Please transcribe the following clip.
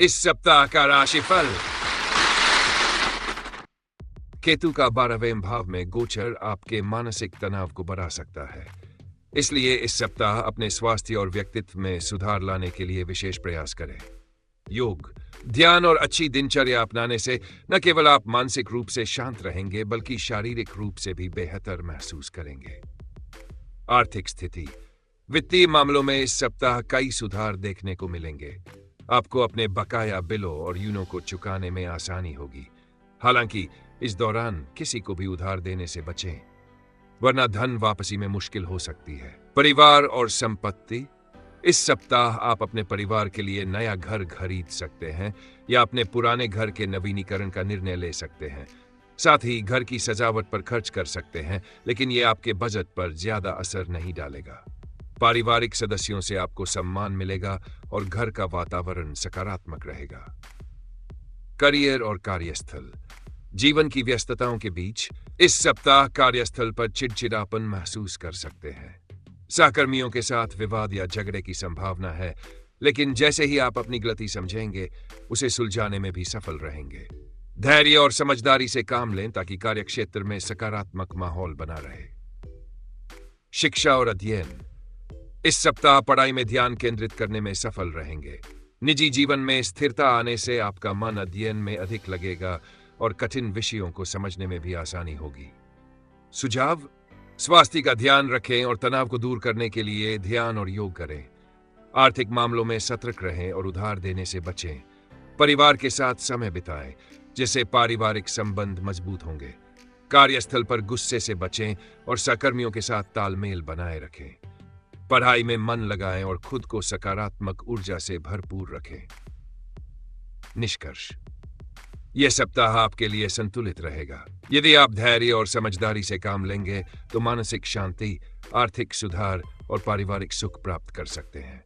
इस सप्ताह का राशिफल। केतु का 12वें भाव में गोचर आपके मानसिक तनाव को बढ़ा सकता है, इसलिए इस सप्ताह अपने स्वास्थ्य और व्यक्तित्व में सुधार लाने के लिए विशेष प्रयास करें। योग, ध्यान और अच्छी दिनचर्या अपनाने से न केवल आप मानसिक रूप से शांत रहेंगे बल्कि शारीरिक रूप से भी बेहतर महसूस करेंगे। आर्थिक स्थिति, वित्तीय मामलों में इस सप्ताह कई सुधार देखने को मिलेंगे। आपको अपने बकाया बिलों और यूनों को चुकाने में आसानी होगी। हालांकि इस दौरान किसी को भी उधार देने से बचें, वरना धन वापसी में मुश्किल हो सकती है। परिवार और संपत्ति, इस सप्ताह आप अपने परिवार के लिए नया घर खरीद सकते हैं या अपने पुराने घर के नवीनीकरण का निर्णय ले सकते हैं। साथ ही घर की सजावट पर खर्च कर सकते हैं, लेकिन यह आपके बजट पर ज्यादा असर नहीं डालेगा। पारिवारिक सदस्यों से आपको सम्मान मिलेगा और घर का वातावरण सकारात्मक रहेगा। करियर और कार्यस्थल, जीवन की व्यस्तताओं के बीच इस सप्ताह कार्यस्थल पर चिड़चिड़ापन महसूस कर सकते हैं। सहकर्मियों के साथ विवाद या झगड़े की संभावना है, लेकिन जैसे ही आप अपनी गलती समझेंगे, उसे सुलझाने में भी सफल रहेंगे। धैर्य और समझदारी से काम लें ताकि कार्यक्षेत्र में सकारात्मक माहौल बना रहे। शिक्षा और अध्ययन, इस सप्ताह पढ़ाई में ध्यान केंद्रित करने में सफल रहेंगे। निजी जीवन में स्थिरता आने से आपका मन अध्ययन में अधिक लगेगा और कठिन विषयों को समझने में भी आसानी होगी। सुझाव, स्वास्थ्य का ध्यान रखें और तनाव को दूर करने के लिए ध्यान और योग करें। आर्थिक मामलों में सतर्क रहें और उधार देने से बचें। परिवार के साथ समय बिताएं, जिससे पारिवारिक संबंध मजबूत होंगे। कार्यस्थल पर गुस्से से बचें और सहकर्मियों के साथ तालमेल बनाए रखें। पढ़ाई में मन लगाएं और खुद को सकारात्मक ऊर्जा से भरपूर रखें। निष्कर्ष, यह सप्ताह आपके लिए संतुलित रहेगा। यदि आप धैर्य और समझदारी से काम लेंगे तो मानसिक शांति, आर्थिक सुधार और पारिवारिक सुख प्राप्त कर सकते हैं।